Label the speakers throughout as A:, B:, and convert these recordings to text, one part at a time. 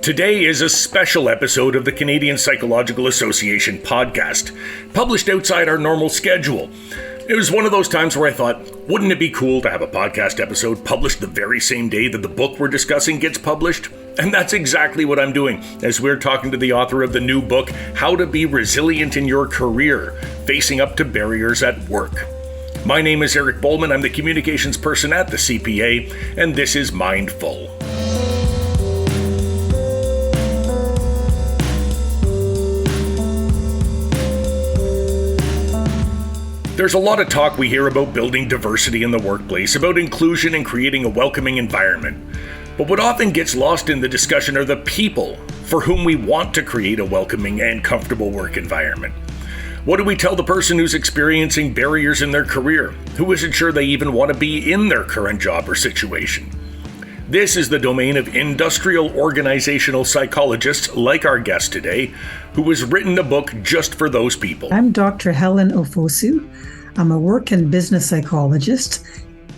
A: Today is a special episode of the Canadian Psychological Association podcast, published outside our normal schedule. It was one of those times where I thought, wouldn't it be cool to have a podcast episode published the very same day that the book we're discussing gets published? And that's exactly what I'm doing, as we're talking to the author of the new book, How to Be Resilient in Your Career, Facing Up to Barriers at Work. My name is Eric Bowman, I'm the communications person at the CPA, and this is Mindful. There's a lot of talk we hear about building diversity in the workplace, about inclusion and creating a welcoming environment. But what often gets lost in the discussion are the people for whom we want to create a welcoming and comfortable work environment. What do we tell the person who's experiencing barriers in their career, who isn't sure they even want to be in their current job or situation? This is the domain of industrial organizational psychologists like our guest today, who has written a book just for those people.
B: I'm Dr. Helen Ofosu. I'm a work and business psychologist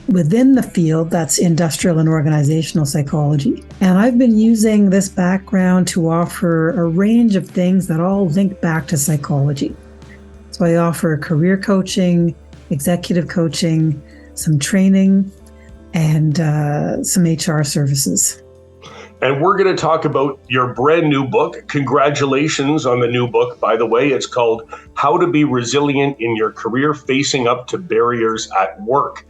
B: within the field that's industrial and organizational psychology. And I've been using this background to offer a range of things that all link back to psychology. So I offer career coaching, executive coaching, some training, and some HR services.
C: And we're going to talk about your brand new book. Congratulations on the new book, by the way. It's called How to Be Resilient in Your Career, Facing Up to Barriers at Work.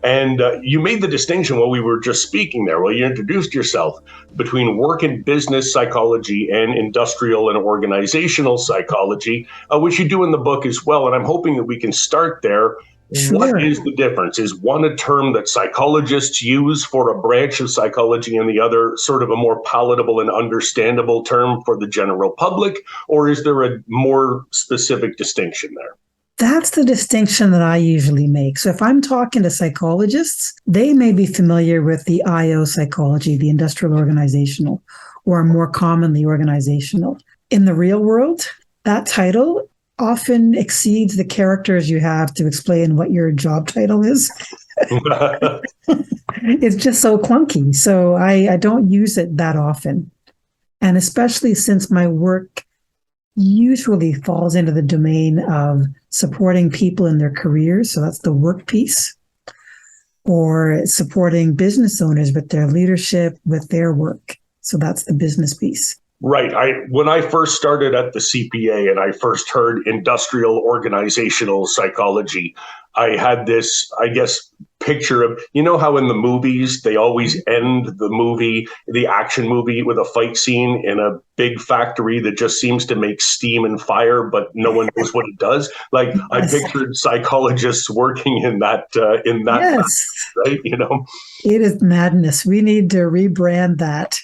C: And you made the distinction while we were just speaking there, while you introduced yourself, between work and business psychology and industrial and organizational psychology, which you do in the book as well. And I'm hoping that we can start there.
B: Sure.
C: What is the difference? Is one a term that psychologists use for a branch of psychology and the other sort of a more palatable and understandable term for the general public? Or is there a more specific distinction there?
B: That's the distinction that I usually make. So if I'm talking to psychologists, they may be familiar with the IO psychology, the industrial organizational, or more commonly organizational. In the real world, that title often exceeds the characters you have to explain what your job title is. It's just so clunky. So I don't use it that often. And especially since my work usually falls into the domain of supporting people in their careers. So that's the work piece. Or supporting business owners with their leadership, with their work. So that's the business piece.
C: Right. When I first started at the CPA and I first heard industrial organizational psychology, I had this, I guess, picture of, you know how in the movies, they always end the action movie with a fight scene in a big factory that just seems to make steam and fire, but no one knows what it does. Like yes. I pictured psychologists working in that
B: yes.
C: Right? You know,
B: it is madness. We need to rebrand that.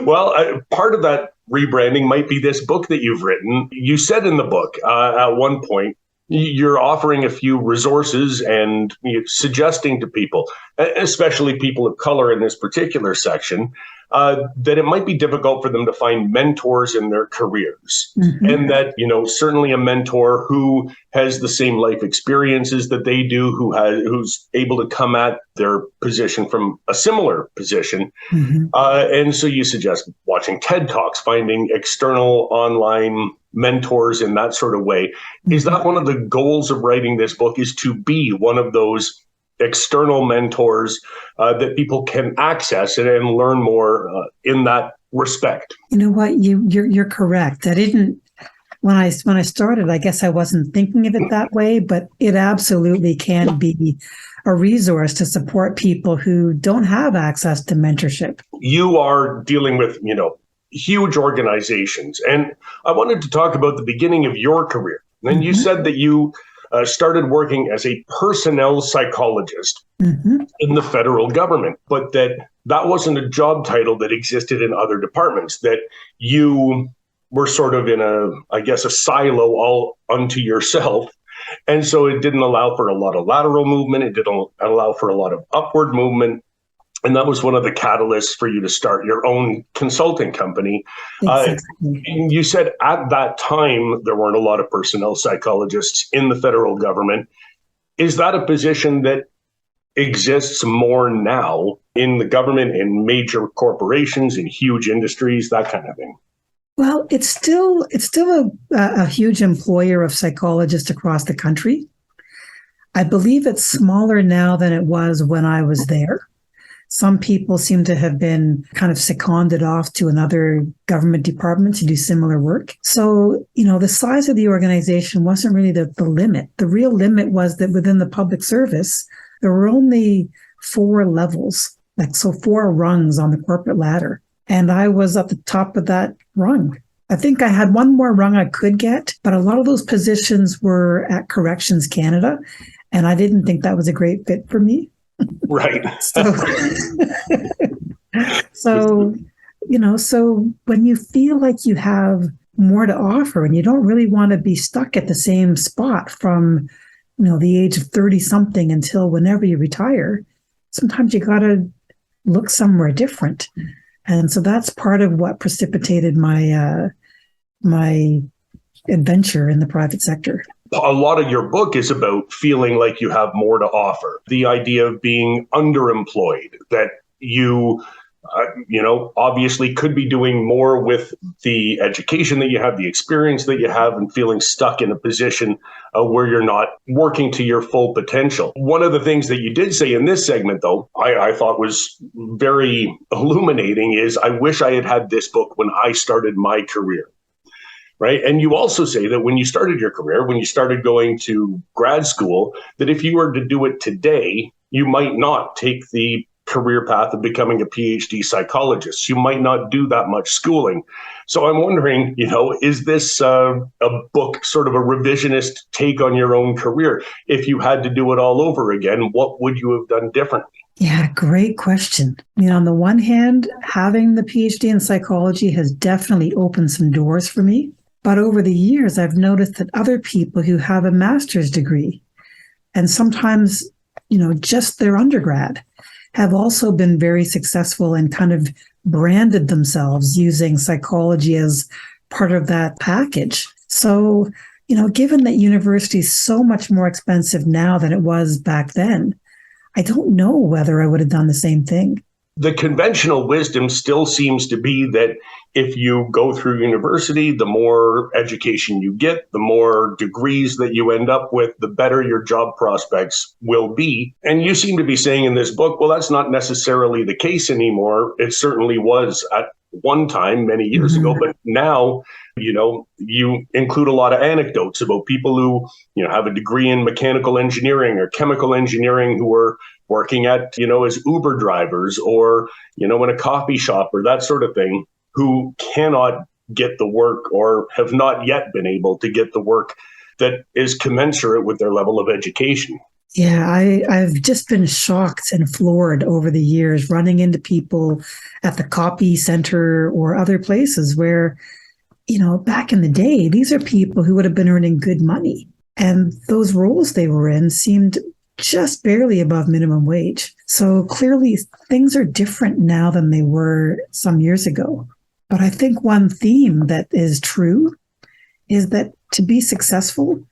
C: Well, part of that rebranding might be this book that you've written. You said in the book at one point, you're offering a few resources and suggesting to people, especially people of color in this particular section, that it might be difficult for them to find mentors in their careers. Mm-hmm. And that, certainly a mentor who has the same life experiences that they do, who's able to come at their position from a similar position. Mm-hmm. And so you suggest watching TED Talks, finding external online mentors in that sort of way. Mm-hmm. Is that one of the goals of writing this book, is to be one of those external mentors that people can access and learn more in that respect?
B: You know what? You're correct. I didn't, when I started, I guess I wasn't thinking of it that way, but it absolutely can be a resource to support people who don't have access to mentorship.
C: You are dealing with, huge organizations. And I wanted to talk about the beginning of your career. And mm-hmm. you said that you started working as a personnel psychologist mm-hmm. in the federal government, but that wasn't a job title that existed in other departments, that you were sort of in a silo all unto yourself. And so it didn't allow for a lot of lateral movement. It didn't allow for a lot of upward movement. And that was one of the catalysts for you to start your own consulting company. Exactly. You said at that time, there weren't a lot of personnel psychologists in the federal government. Is that a position that exists more now in the government, in major corporations, in huge industries, that kind of thing?
B: Well, it's still a huge employer of psychologists across the country. I believe it's smaller now than it was when I was there. Some people seem to have been kind of seconded off to another government department to do similar work. So, the size of the organization wasn't really the limit. The real limit was that within the public service, there were only 4 levels, 4 rungs on the corporate ladder. And I was at the top of that rung. I think I had one more rung I could get, but a lot of those positions were at Corrections Canada, and I didn't think that was a great fit for me.
C: Right.
B: So when you feel like you have more to offer and you don't really want to be stuck at the same spot from, the age of 30 something until whenever you retire, sometimes you got to look somewhere different. And so that's part of what precipitated my adventure in the private sector.
C: A lot of your book is about feeling like you have more to offer. The idea of being underemployed, that you, obviously could be doing more with the education that you have, the experience that you have, and feeling stuck in a position where you're not working to your full potential. One of the things that you did say in this segment, though, I thought was very illuminating is, I wish I had had this book when I started my career. Right. And you also say that when you started your career, when you started going to grad school, that if you were to do it today, you might not take the career path of becoming a PhD psychologist. You might not do that much schooling. So I'm wondering, is this a book sort of a revisionist take on your own career? If you had to do it all over again, what would you have done differently?
B: Yeah, great question. On the one hand, having the PhD in psychology has definitely opened some doors for me. But over the years, I've noticed that other people who have a master's degree, and sometimes, just their undergrad, have also been very successful and kind of branded themselves using psychology as part of that package. So, given that university is so much more expensive now than it was back then, I don't know whether I would have done the same thing.
C: The conventional wisdom still seems to be that if you go through university, the more education you get, the more degrees that you end up with, the better your job prospects will be. And you seem to be saying in this book, well, that's not necessarily the case anymore. It certainly was at one time many years ago, but now, you include a lot of anecdotes about people who, have a degree in mechanical engineering or chemical engineering who are working at, as Uber drivers or, in a coffee shop or that sort of thing, who cannot get the work or have not yet been able to get the work that is commensurate with their level of education.
B: Yeah, I've just been shocked and floored over the years running into people at the copy center or other places where, back in the day, these are people who would have been earning good money. And those roles they were in seemed just barely above minimum wage. So clearly things are different now than they were some years ago. But I think one theme that is true is that to be successful,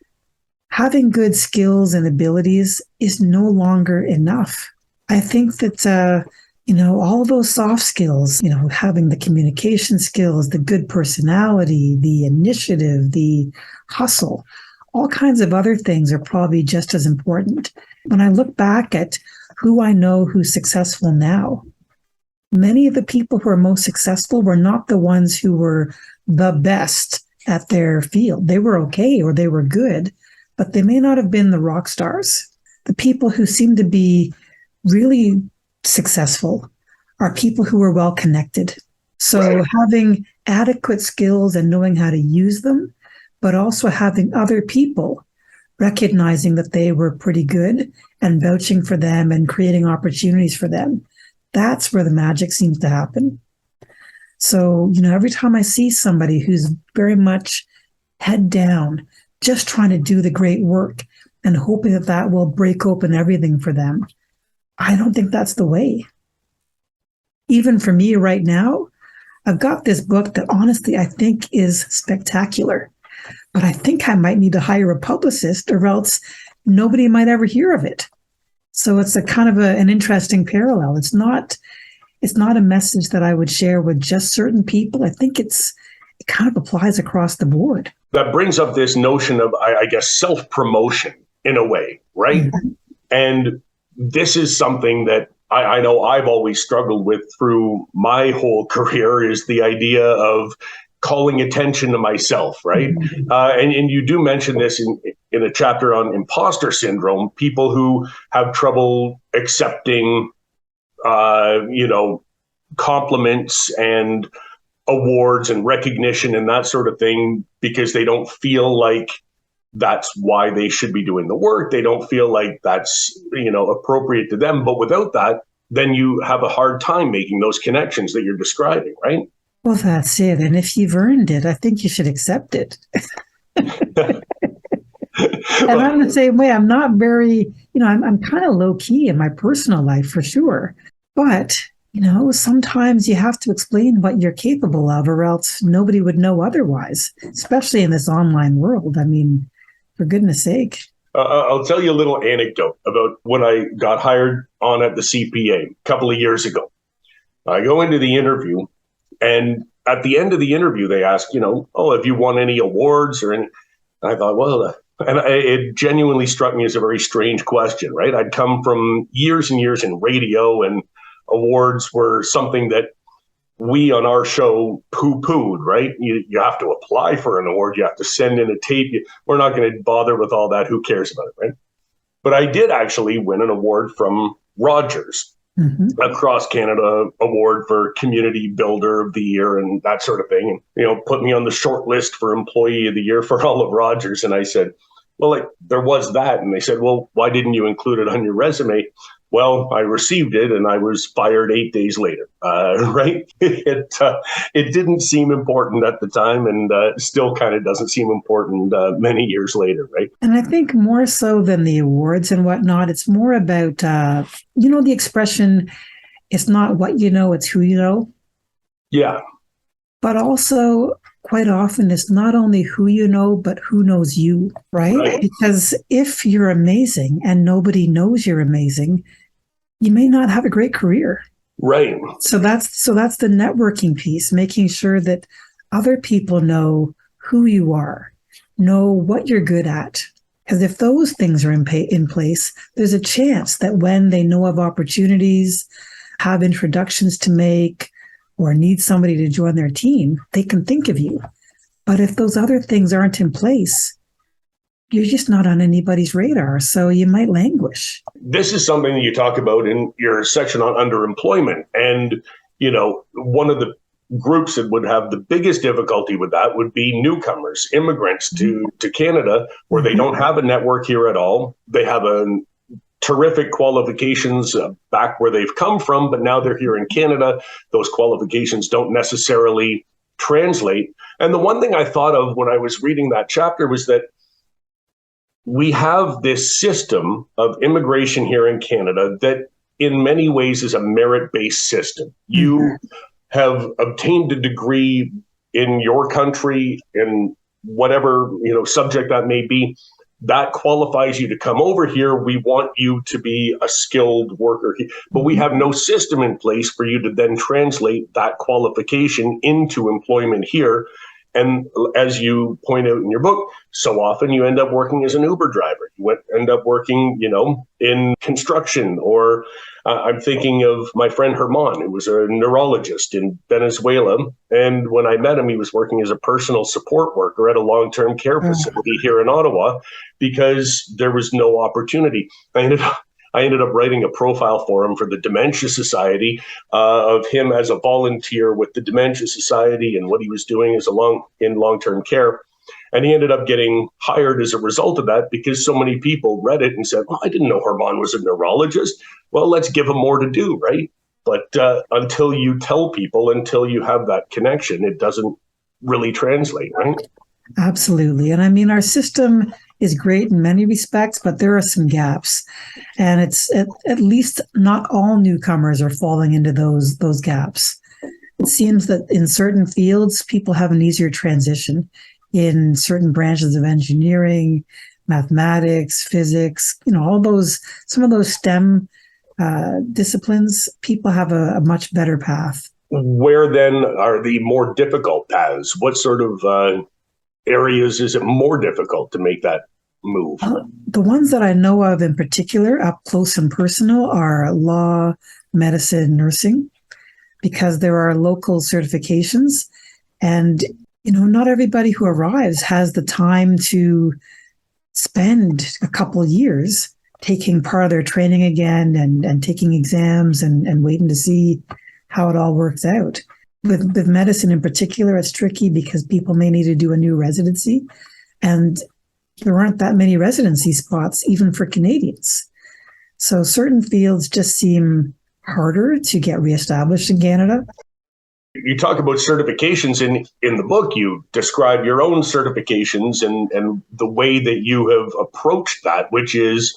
B: having good skills and abilities is no longer enough. I think that, all of those soft skills, having the communication skills, the good personality, the initiative, the hustle, all kinds of other things are probably just as important. When I look back at who I know who's successful now, many of the people who are most successful were not the ones who were the best at their field. They were okay or they were good, but they may not have been the rock stars. The people who seem to be really successful are people who are well connected. So having adequate skills and knowing how to use them, but also having other people recognizing that they were pretty good and vouching for them and creating opportunities for them. That's where the magic seems to happen. So, every time I see somebody who's very much head down, just trying to do the great work and hoping that that will break open everything for them, I don't think that's the way. Even for me right now, I've got this book that honestly I think is spectacular, but I think I might need to hire a publicist or else nobody might ever hear of it. So it's a kind of an interesting parallel. It's not a message that I would share with just certain people. I think it kind of applies across the board.
C: That brings up this notion of, I guess, self-promotion in a way, right? Mm-hmm. And this is something that I know I've always struggled with through my whole career, is the idea of calling attention to myself, right? Mm-hmm. And you do mention this in a chapter on imposter syndrome, people who have trouble accepting, compliments and awards and recognition and that sort of thing, because they don't feel like that's why they should be doing the work. They don't feel like that's, appropriate to them. But without that, then you have a hard time making those connections that you're describing, right?
B: Well, that's it. And if you've earned it, I think you should accept it. And I'm the same way. I'm not very, I'm kind of low key in my personal life for sure. But, sometimes you have to explain what you're capable of, or else nobody would know otherwise, especially in this online world. I mean, for goodness sake.
C: I'll tell you a little anecdote about when I got hired on at the CPA a couple of years ago. I go into the interview, and at the end of the interview, they ask, have you won any awards or any? And I thought, well, it genuinely struck me as a very strange question, right? I'd come from years and years in radio, and awards were something that we on our show poo-pooed, right? You have to apply for an award. You have to send in a tape. We're not going to bother with all that. Who cares about it, right? But I did actually win an award from Rogers, a Cross Canada award for Community Builder of the Year and that sort of thing. And, put me on the short list for Employee of the Year for all of Rogers. And I said, well, there was that. And they said, well, why didn't you include it on your resume? Well, I received it and I was fired 8 days later, right? It didn't seem important at the time, and still kind of doesn't seem important many years later, right?
B: And I think more so than the awards and whatnot, it's more about, the expression, it's not what you know, it's who you know.
C: Yeah.
B: But also, quite often, it's not only who you know, but who knows you, right? Because if you're amazing and nobody knows you're amazing, you may not have a great career.
C: Right.
B: So that's the networking piece, making sure that other people know who you are, know what you're good at. Because if those things are in place, there's a chance that when they know of opportunities, have introductions to make, or need somebody to join their team, they can think of you. But if those other things aren't in place, you're just not on anybody's radar, so you might languish.
C: This is something that you talk about in your section on underemployment. And, one of the groups that would have the biggest difficulty with that would be newcomers, immigrants to Canada, where they don't have a network here at all. They have terrific qualifications back where they've come from, but now they're here in Canada. Those qualifications don't necessarily translate. And the one thing I thought of when I was reading that chapter was that we have this system of immigration here in Canada that in many ways is a merit-based system. You have obtained a degree in your country in whatever, subject that may be. That qualifies you to come over here. We want you to be a skilled worker, but we have no system in place for you to then translate that qualification into employment here. And as you point out in your book, so often you end up working as an Uber driver. You end up working, in construction, or I'm thinking of my friend Herman, who was a neurologist in Venezuela. And when I met him, he was working as a personal support worker at a long-term care facility here in Ottawa because there was no opportunity. I ended up writing a profile for him for the Dementia Society of him as a volunteer with the Dementia Society and what he was doing as in long-term care. And he ended up getting hired as a result of that because so many people read it and said, well, I didn't know Herman was a neurologist. Well, let's give him more to do, right? But until you tell people, until you have that connection, it doesn't really translate, right?
B: Absolutely. And I mean, our system is great in many respects, but there are some gaps. And it's at least not all newcomers are falling into those gaps. It seems that in certain fields, people have an easier transition. In certain branches of engineering, mathematics, physics, all those, some of those STEM disciplines, people have a much better path.
C: Where then are the more difficult paths? What sort of areas is it more difficult to make that move?
B: The ones that I know of in particular, up close and personal, are law, medicine, nursing, because there are local certifications. And, not everybody who arrives has the time to spend a couple of years taking part of their training again and taking exams and waiting to see how it all works out. With medicine in particular, it's tricky because people may need to do a new residency, and there aren't that many residency spots, even for Canadians. So certain fields just seem harder to get reestablished in Canada.
C: You talk about certifications in the book. You describe your own certifications and the way that you have approached that, which is,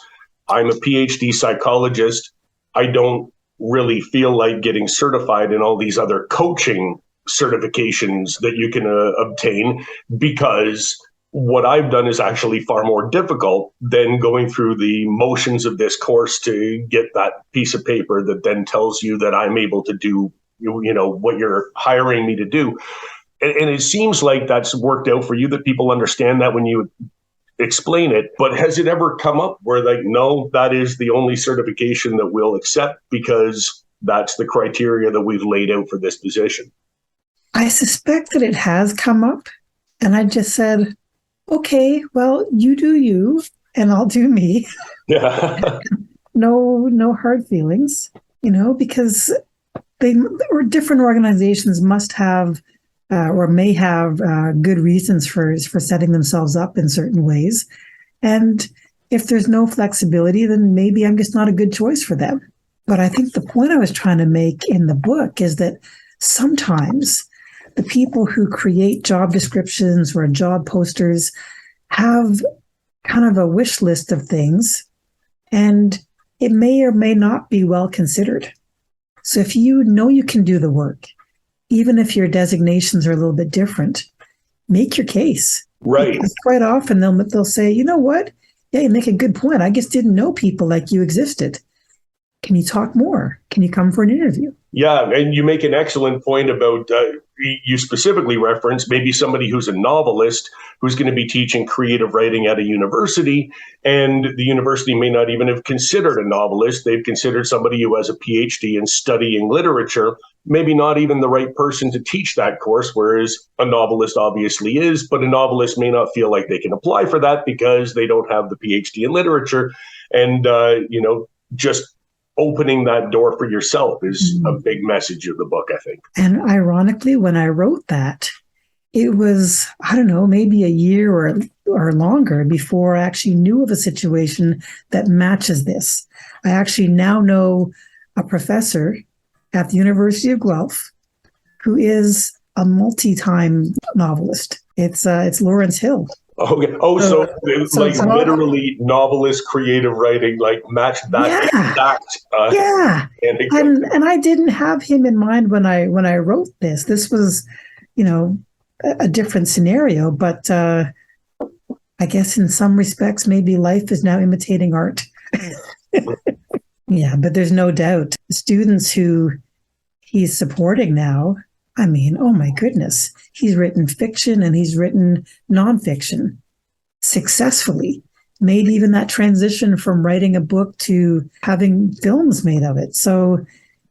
C: I'm a PhD psychologist. I don't really feel like getting certified in all these other coaching certifications that you can obtain, because what I've done is actually far more difficult than going through the motions of this course to get that piece of paper that then tells you that I'm able to do, what you're hiring me to do. And it seems like that's worked out for you, that people understand that when you explain it. But has it ever come up where, like, no, that is the only certification that we'll accept because that's the criteria that we've laid out for this position?
B: I suspect that it has come up. And I just said, okay, well, you do you, and I'll do me.
C: Yeah.
B: No hard feelings, because or different organizations must have or may have good reasons for setting themselves up in certain ways. And if there's no flexibility, then maybe I'm just not a good choice for them. But I think the point I was trying to make in the book is that sometimes the people who create job descriptions or job posters have kind of a wish list of things, and it may or may not be well considered. So if you know you can do the work, even if your designations are a little bit different, make your case.
C: Right.
B: Because quite often they'll say, you know what? Yeah, you make a good point. I just didn't know people like you existed. Can you talk more? Can you come for an interview?
C: Yeah, and you make an excellent point about, you specifically reference maybe somebody who's a novelist who's going to be teaching creative writing at a university, and the university may not even have considered a novelist. They've considered somebody who has a PhD in studying literature, maybe not even the right person to teach that course, whereas a novelist obviously is, but a novelist may not feel like they can apply for that because they don't have the PhD in literature. And, just opening that door for yourself is a big message of the book, I think.
B: And ironically, when I wrote that, it was, I don't know, maybe a year or longer before I actually knew of a situation that matches this. I actually now know a professor at the University of Guelph who is a multi-time novelist. It's Lawrence Hill.
C: Okay. So literally novelist creative writing, like match that exact.
B: And I didn't have him in mind when I wrote this. This was, a different scenario. But I guess in some respects, maybe life is now imitating art. Yeah, but there's no doubt students who he's supporting now. I mean, oh my goodness, he's written fiction and he's written nonfiction successfully, made even that transition from writing a book to having films made of it. So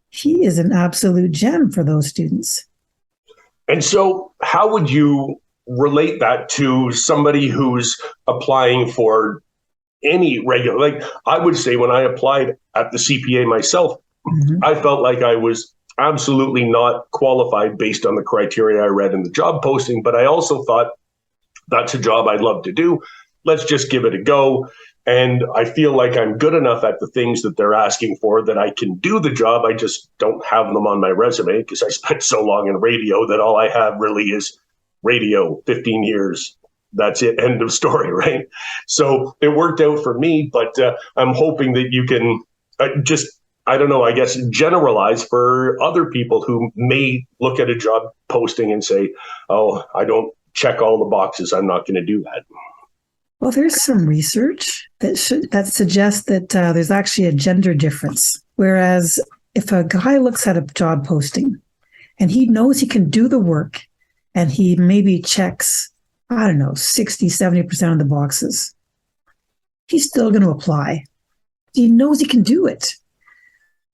B: he is an absolute gem for those students.
C: And so how would you relate that to somebody who's applying for any regular, like I would say when I applied at the CPA myself, I felt like I was absolutely not qualified based on the criteria I read in the job posting. But I also thought that's a job I'd love to do. Let's just give it a go. And I feel like I'm good enough at the things that they're asking for that I can do the job. I just don't have them on my resume because I spent so long in radio that all I have really is radio, 15 years. That's it. End of story, right? So it worked out for me, but I'm hoping that you can I don't know, I guess, generalize for other people who may look at a job posting and say, oh, I don't check all the boxes. I'm not going to do that.
B: Well, there's some research that suggests that there's actually a gender difference. Whereas if a guy looks at a job posting and he knows he can do the work and he maybe checks, I don't know, 60, 70% of the boxes, he's still going to apply. He knows he can do it.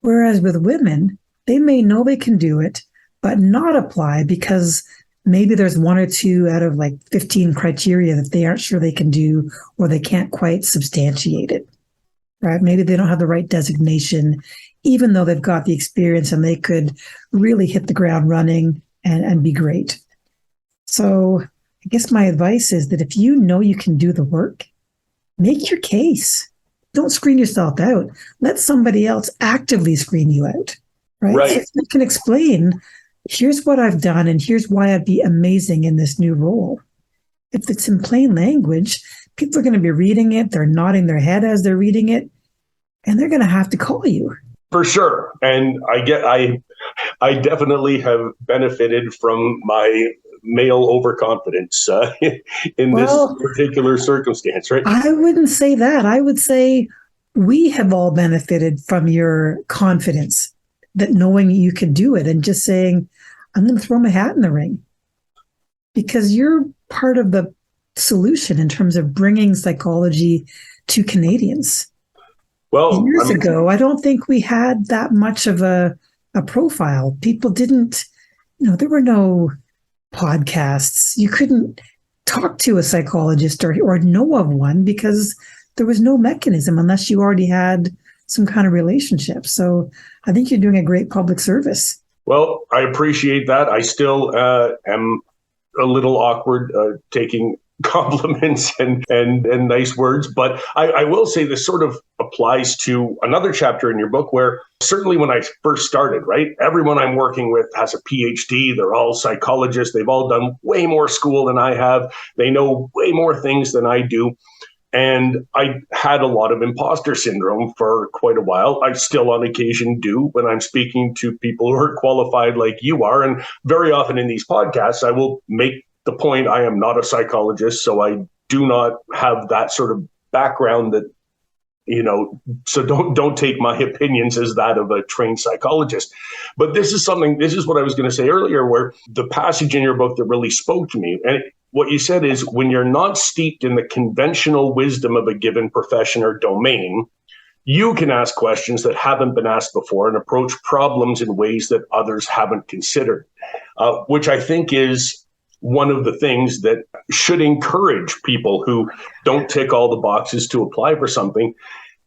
B: Whereas with women, they may know they can do it, but not apply because maybe there's one or two out of like 15 criteria that they aren't sure they can do, or they can't quite substantiate it, right? Maybe they don't have the right designation, even though they've got the experience and they could really hit the ground running and be great. So I guess my advice is that if you know you can do the work, make your case. Don't screen yourself out. Let somebody else actively screen you out, right?
C: Right.
B: So you can explain, here's what I've done and here's why I'd be amazing in this new role. If it's in plain language, people are going to be reading it. They're nodding their head as they're reading it, and they're going to have to call you.
C: For sure. And I definitely have benefited from my male overconfidence in this particular circumstance, right?
B: I wouldn't say that. I would say we have all benefited from your confidence, that knowing you can do it and just saying, I'm going to throw my hat in the ring, because you're part of the solution in terms of bringing psychology to Canadians.
C: Well,
B: years ago, I don't think we had that much of a profile. People didn't, there were no podcasts. You couldn't talk to a psychologist or know of one because there was no mechanism unless you already had some kind of relationship. So I think you're doing a great public service.
C: Well, I appreciate that. I still am a little awkward taking compliments and nice words. But I will say this sort of applies to another chapter in your book where certainly when I first started, right, everyone I'm working with has a PhD. They're all psychologists. They've all done way more school than I have. They know way more things than I do. And I had a lot of imposter syndrome for quite a while. I still on occasion do when I'm speaking to people who are qualified like you are. And very often in these podcasts, I will make the point I am not a psychologist, so I do not have that sort of background that, so don't take my opinions as that of a trained psychologist. But this is what I was going to say earlier, where the passage in your book that really spoke to me, and what you said is, when you're not steeped in the conventional wisdom of a given profession or domain, you can ask questions that haven't been asked before and approach problems in ways that others haven't considered, which I think is one of the things that should encourage people who don't tick all the boxes to apply for something.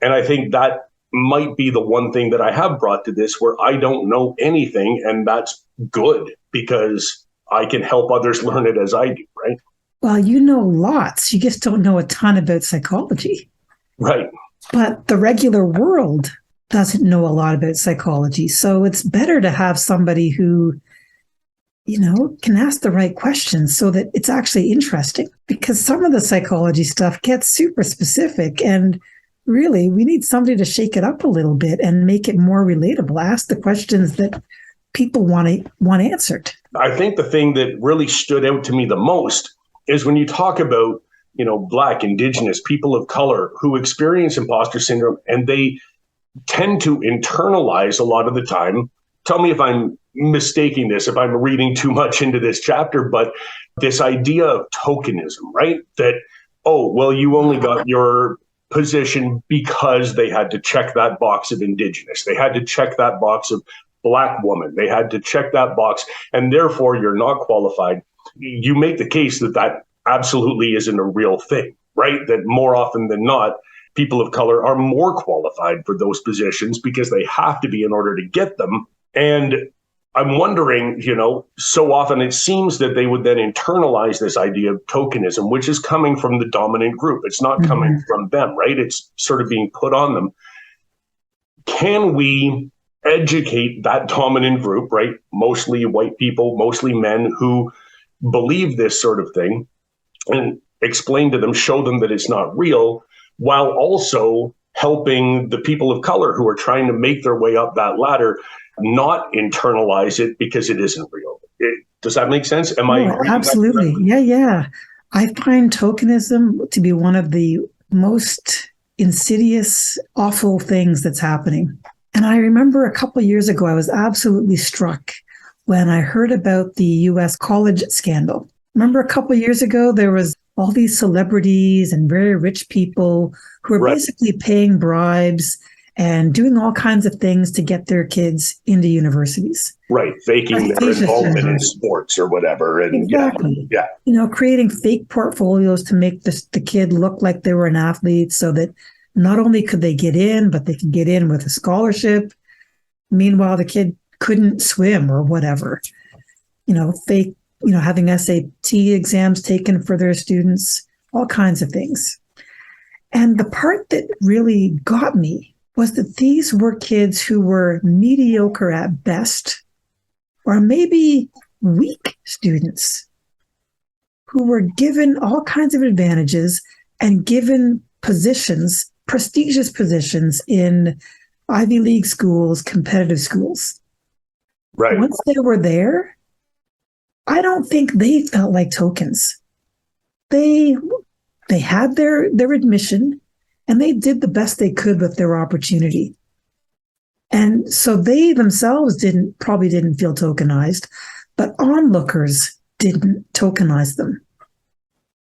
C: And I think that might be the one thing that I have brought to this, where I don't know anything, and that's good because I can help others learn it as I do, right?
B: Well, you know lots. You just don't know a ton about psychology.
C: Right.
B: But the regular world doesn't know a lot about psychology. So it's better to have somebody who, can ask the right questions so that it's actually interesting. Because some of the psychology stuff gets super specific, and really we need somebody to shake it up a little bit and make it more relatable. Ask the questions that people want answered.
C: I think the thing that really stood out to me the most is when you talk about, Black, Indigenous, people of color who experience imposter syndrome, and they tend to internalize a lot of the time. Tell me if I'm mistaking this, if I'm reading too much into this chapter, but this idea of tokenism, right? That, you only got your position because they had to check that box of Indigenous. They had to check that box of Black woman. They had to check that box, and therefore you're not qualified. You make the case that absolutely isn't a real thing, right? That more often than not, people of color are more qualified for those positions because they have to be in order to get them. And I'm wondering, so often it seems that they would then internalize this idea of tokenism, which is coming from the dominant group. It's not coming from them, right? It's sort of being put on them. Can we educate that dominant group, right? Mostly white people, mostly men who believe this sort of thing, and explain to them, show them that it's not real, while also helping the people of color who are trying to make their way up that ladder not internalize it because it isn't real. Does that make sense? Am I?
B: Absolutely. Yeah. I find tokenism to be one of the most insidious, awful things that's happening. And I remember a couple of years ago, I was absolutely struck when I heard about the US college scandal. Remember a couple of years ago, there was all these celebrities and very rich people who were basically paying bribes and doing all kinds of things to get their kids into universities.
C: Right. Faking their involvement in sports or whatever. And
B: exactly.
C: Yeah.
B: Creating fake portfolios to make the kid look like they were an athlete so that not only could they get in, but they could get in with a scholarship. Meanwhile, the kid couldn't swim or whatever. Fake, having SAT exams taken for their students, all kinds of things. And the part that really got me was that these were kids who were mediocre at best, or maybe weak students who were given all kinds of advantages and given positions, prestigious positions in Ivy League schools, competitive schools.
C: Right.
B: Once they were there, I don't think they felt like tokens. They had their admission, and they did the best they could with their opportunity. And so they themselves probably didn't feel tokenized, but onlookers didn't tokenize them.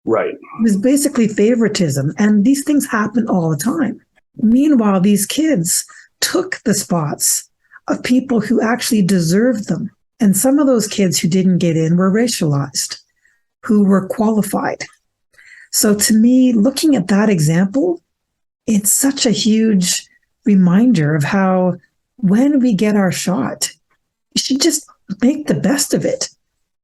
C: Right.
B: It was basically favoritism. And these things happen all the time. Meanwhile, these kids took the spots of people who actually deserved them. And some of those kids who didn't get in were racialized, who were qualified. So to me, looking at that example, it's such a huge reminder of how when we get our shot, we should just make the best of it.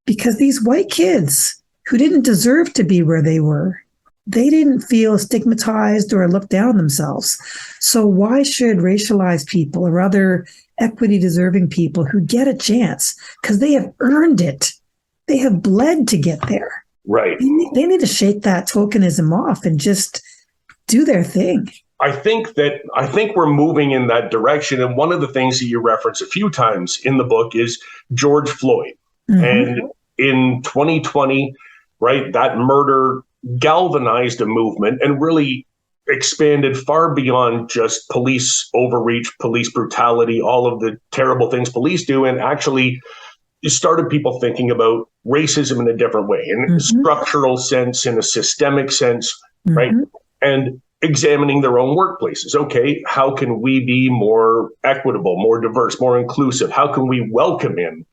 B: Because these white kids who didn't deserve to be where they were, they didn't feel stigmatized or looked down on themselves. So why should racialized people or other equity-deserving people who get a chance, because they have earned it, they have bled to get there.
C: Right.
B: They need to shake that tokenism off and just do their thing.
C: I think we're moving in that direction. And one of the things that you reference a few times in the book is George Floyd. Mm-hmm. And in 2020, right, that murder galvanized a movement and really expanded far beyond just police overreach, police brutality, all of the terrible things police do, and actually started people thinking about racism in a different way, in a structural sense, in a systemic sense, right? And examining their own workplaces. Okay, how can we be more equitable, more diverse, more inclusive? How can we welcome in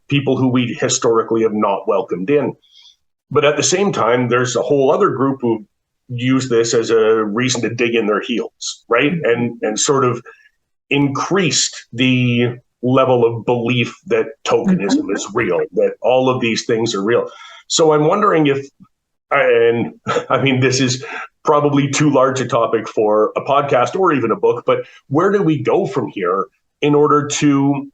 C: people who we historically have not welcomed in? But at the same time, there's a whole other group who use this as a reason to dig in their heels, right? And sort of increased the level of belief that tokenism is real, that all of these things are real. So I'm wondering if, and I mean, this is probably too large a topic for a podcast or even a book, but where do we go from here in order to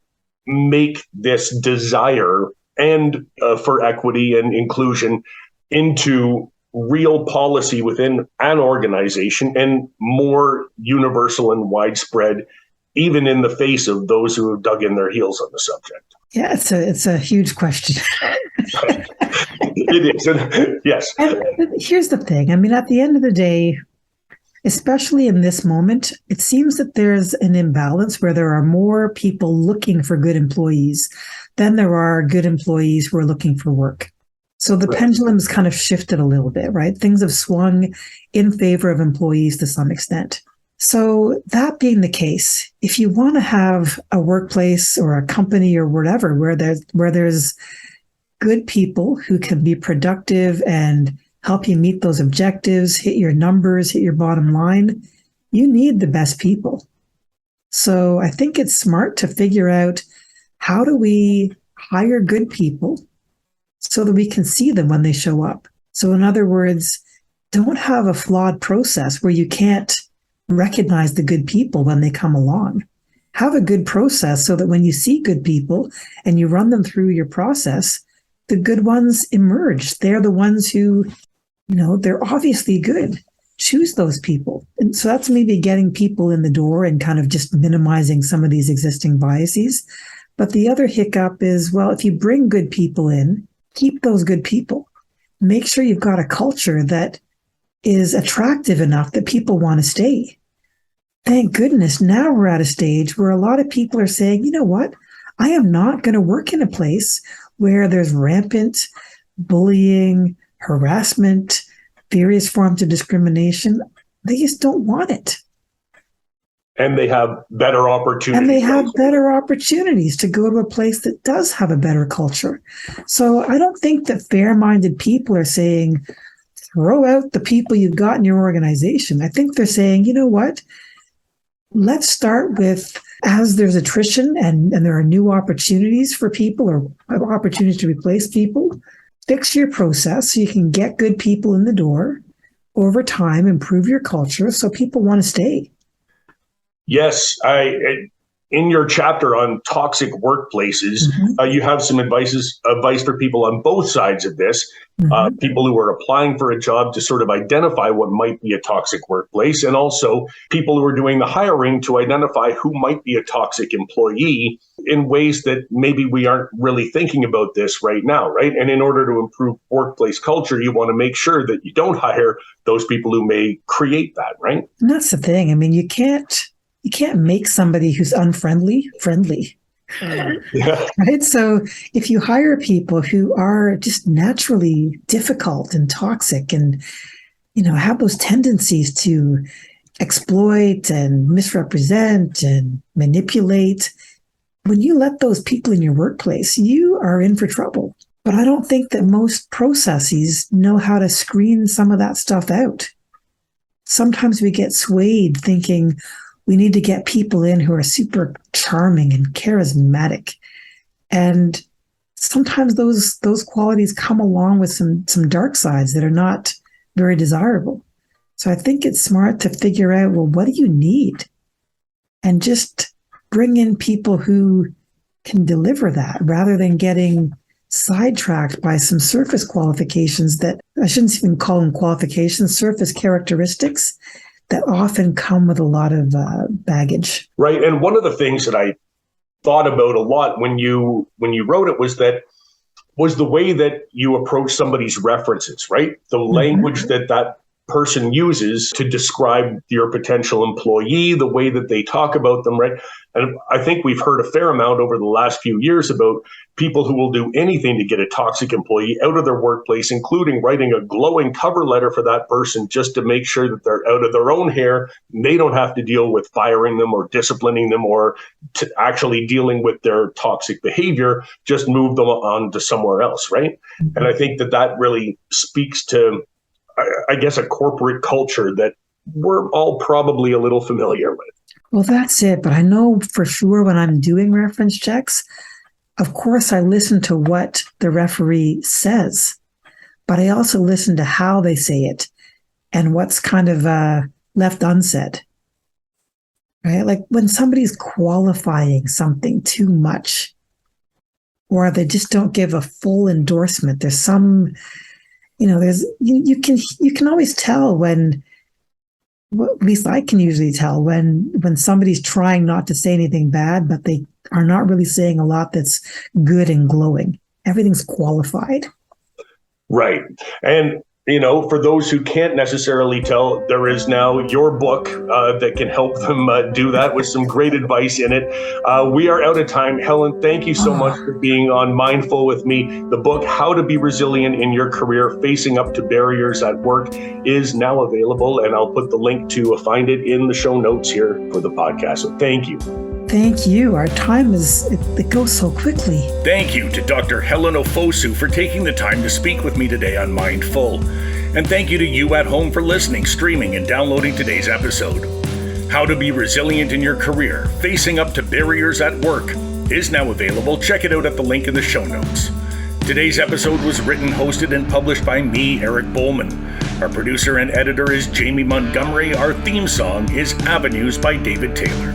C: make this desire and for equity and inclusion into real policy within an organization and more universal and widespread, even in the face of those who have dug in their heels on the subject?
B: Yeah, it's a huge question.
C: It is. Yes.
B: And here's the thing. I mean, at the end of the day, especially in this moment, it seems that there's an imbalance where there are more people looking for good employees than there are good employees who are looking for work. So the pendulum's kind of shifted a little bit, right? Things have swung in favor of employees to some extent. So that being the case, if you want to have a workplace or a company or whatever where there's good people who can be productive and help you meet those objectives, hit your numbers, hit your bottom line, you need the best people. So I think it's smart to figure out, how do we hire good people so that we can see them when they show up? So in other words, don't have a flawed process where you can't recognize the good people when they come along. Have a good process so that when you see good people and you run them through your process, the good ones emerge. They're the ones who, they're obviously good. Choose those people. And so that's maybe getting people in the door and kind of just minimizing some of these existing biases. But the other hiccup is, well, if you bring good people in, keep those good people. make sure you've got a culture that is attractive enough that people want to stay. Thank goodness now we're at a stage where a lot of people are saying, you know what? I am not going to work in a place where there's rampant bullying, harassment, various forms of discrimination. They just don't want it.
C: And they have better opportunities.
B: And they have better opportunities to go to a place that does have a better culture. So I don't think that fair-minded people are saying, throw out the people you've got in your organization. I think they're saying, you know what? Let's start with, as there's attrition and there are new opportunities for people or opportunities to replace people, fix your process so you can get good people in the door over time, improve your culture so people want to stay.
C: Yes, in your chapter on toxic workplaces, you have some advice for people on both sides of this, people who are applying for a job to sort of identify what might be a toxic workplace, and also people who are doing the hiring to identify who might be a toxic employee in ways that maybe we aren't really thinking about this right now, right? And in order to improve workplace culture, you want to make sure that you don't hire those people who may create that, right?
B: And that's the thing. I mean, you can't make somebody who's unfriendly friendly.
C: Yeah.
B: Right? So if you hire people who are just naturally difficult and toxic and, have those tendencies to exploit and misrepresent and manipulate, when you let those people in your workplace, you are in for trouble. But I don't think that most processes know how to screen some of that stuff out. Sometimes we get swayed thinking, we need to get people in who are super charming and charismatic. And sometimes those qualities come along with some dark sides that are not very desirable. So I think it's smart to figure out, well, what do you need? And just bring in people who can deliver that rather than getting sidetracked by some surface qualifications that I shouldn't even call them qualifications, surface characteristics that often come with a lot of baggage.
C: Right. And one of the things that I thought about a lot when you wrote it was the way that you approach somebody's references, right? The language that person uses to describe your potential employee, the way that they talk about them, right? And I think we've heard a fair amount over the last few years about people who will do anything to get a toxic employee out of their workplace, including writing a glowing cover letter for that person just to make sure that they're out of their own hair. They don't have to deal with firing them or disciplining them or actually dealing with their toxic behavior, just move them on to somewhere else, right? And I think that really speaks to, I guess, a corporate culture that we're all probably a little familiar with.
B: Well, that's it. But I know for sure when I'm doing reference checks, of course, I listen to what the referee says, but I also listen to how they say it and what's kind of left unsaid. Right? Like when somebody's qualifying something too much, or they just don't give a full endorsement. There's some, you can always tell when, well, at least I can usually tell when somebody's trying not to say anything bad, but they are not really saying a lot that's good and glowing. Everything's qualified. Right.
C: And, for those who can't necessarily tell, there is now your book that can help them do that with some great advice in it. We are out of time. Helen, thank you so much for being on Mindful with me. The book, How to Be Resilient in Your Career, Facing Up to Barriers at Work, is now available, and I'll put the link to find it in the show notes here for the podcast. So thank you.
B: Thank you. Our time it goes so quickly.
A: Thank you to Dr. Helen Ofosu for taking the time to speak with me today on Mindful. And thank you to you at home for listening, streaming, and downloading today's episode. How to Be Resilient in Your Career, Facing Up to Barriers at Work is now available. Check it out at the link in the show notes. Today's episode was written, hosted, and published by me, Eric Bowman. Our producer and editor is Jamie Montgomery. Our theme song is Avenues by David Taylor.